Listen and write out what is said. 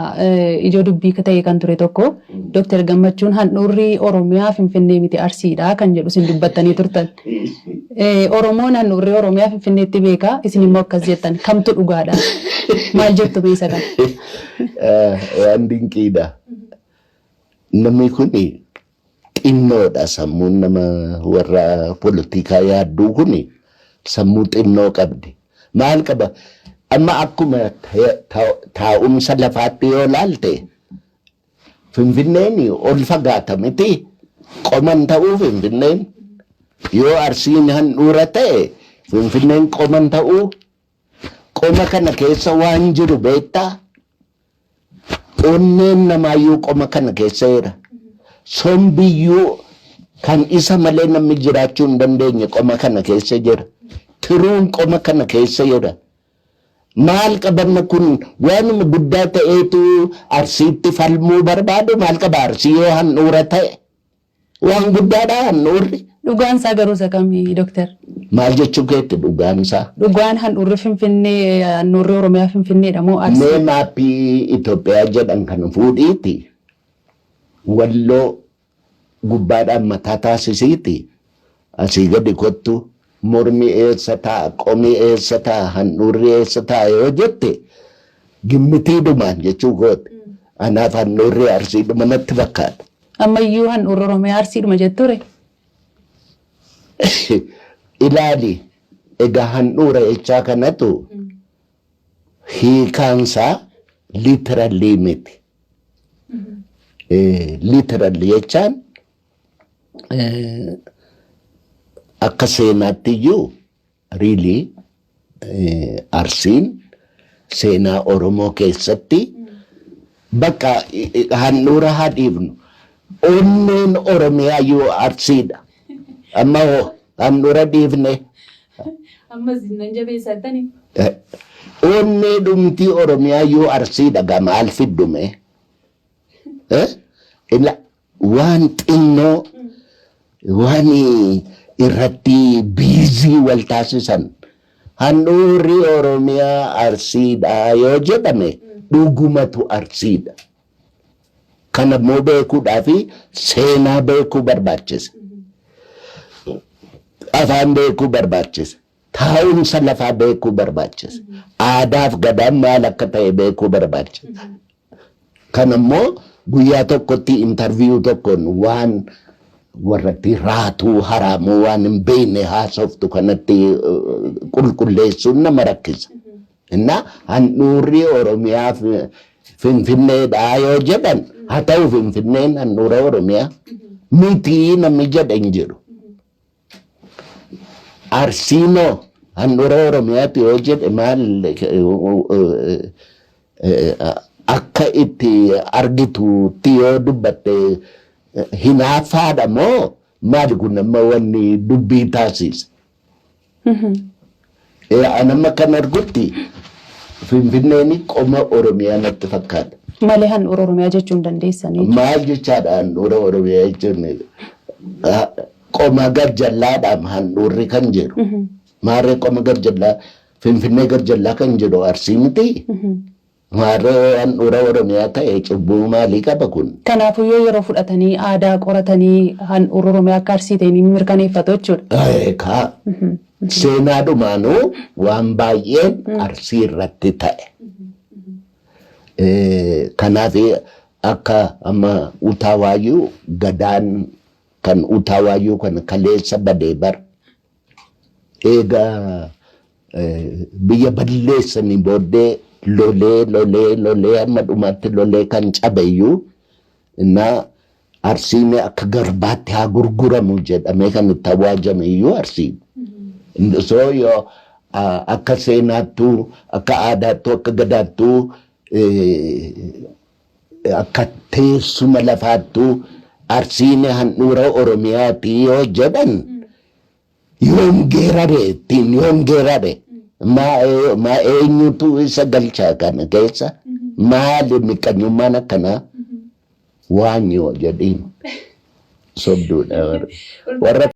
Ijoo dubbii ta'e kan ture tokko Dr. Gammachuun handhuurri Oromiyaa Finfinnee miti Arsiidha kan jedhu isin dubbattanii turtan. Oromoon handhuurri Oromiyaa Finfinneetti beeka isin immoo akkas jettan kamtu dhugaadha? Maal jettu beesa kan? Waan dinqiidha. Namni kun xinnoodha sammuun nama warra poolitikaa yaadduu kun sammuu xinnoo qabdi. Maal qaba? Amma akkuma taa'umsa lafaatti yoo laalte Finfinneen ol fagaata miti qoman ta'uu Finfinneen yoo Arsiin handhuura ta'e Finfinneen qoman ta'uu qoma kana keessa waan jiru beektaa onneen namaayyuu qoma kana keessa jira sombiyyuu kan isa malee namni jiraachuu hin dandeenye qoma kana keessa jira tiruun qoma kana keessa jira. Maal qabanna kun waanuma guddaa ta'eetu Arsiitti falmuu barbaadu maal qaba Arsii yoo handhuura ta'e waan guddaadha handhuurri. Dhugaansaa garuu isa kamii Dooktar? Maal jechuu keetti dhugaansaa? Dhugaan handhuurri Finfinnee handhuurri Oromiyaa Finfinneedha moo Arsii? Mee maappii Itoophiyaa jedhan kan fuudhiiti walloo gubbaadhaan mataa taasisiiti asii gadi kottu. Mormi eessa ta'a, qomii eessa ta'a, handhuurri eessa ta'a yoo jette gimmitiidhumaan jechuu goote. Anaaf handhuurri Arsiidhuma natti fakkaata. Ammayyuu handhuurri Oromiyaa Arsiidhuma jetture? Ilaali, egaa handhuura jechaa kanatu hiikaansaa literally miti. Literally jechaan akka seenaattiyyuu really Arsiin seenaa Oromoo keessatti bakka handhuura haa dhiifnu onneen Oromiyaayyuu Arsiidha. Amma hoo handhuura dhiifne. Amma zinnan jabeessatani. Onnee dhumtii Oromiyaayyuu Arsiidha gaa maal fiddume? Waan xinnoo waan irratti biizii wal taasisan handhuurri Oromiyaa Arsiidha yoo jedhame dhugumatu Arsiidha. Kana immoo beekuudhaa fi seenaa beekuu barbaachisa. Afaan beekuu barbaachisa. Taa'umsa lafaa beekuu barbaachisa. Aadaaf gadaan maal akka ta'e beekuu barbaachisa. Kana immoo guyyaa tokkotti intarviiyuu tokkoon waan warratti raatuu haraamuu waan hin beekne haasoftu kanatti qulqulleessuun nama rakkisa. Inna handhuurri Oromiyaa Finfinneedhaa yoo jedhan haa ta'u Finfinneen handhuura Oromiyaa miti namni jedha hin jiru. Arsiinoo handhuura Oromiyaatti yoo jedhe maal akka itti argituutti yoo dubbatte hinaafaadha moo maali kun amma wanni dubbii taasisa. Anamma kan argutti Finfinneen qoma Oromiyaa natti fakkaata. Malee handhuura Oromiyaa jechuun dandeessanii? Maal jechaadha handhuura Oromiyaa jechuun qoma garjallaadhaan handhuurri kan jedhu. Maarree qoma garjallaa Finfinnee garjallaa kan jedhu Arsii miti. Maarree handhuura Oromiyaa ta'e cubbuu maalii qaba kun? Kanaafuu yeroo fudhatanii aadaa qoratanii handhuura Oromiyaa akka Arsii ta'anii mirkaneeffatu jechuudha. Eekaa seenaadhumaanuu waan baay'een Arsii irratti ta'e. Kanaaf akka amma Utaawaayuu gadaan kan Utaawaayuu kan kaleessa badee bar eegaa biyya balleessanii booddee lolee amma dhumaatti lolee kan cabeyyuu innaa Arsiin akka garbaatti haa gurguramu jedhamee kan itti awaajame iyyuu Arsiin. Soo yoo akka seenaattuu akka aadaattuu akka gadaattuu akka teessuma lafaattuu Arsiin handhuura Oromiyaati yoo jedhan yoom geerare ittiin yoom geerare. Ma eenyutu isa galchaa kana keessa maali miqanyummaan akkanaa waan yoo jedhiin sobduudha warra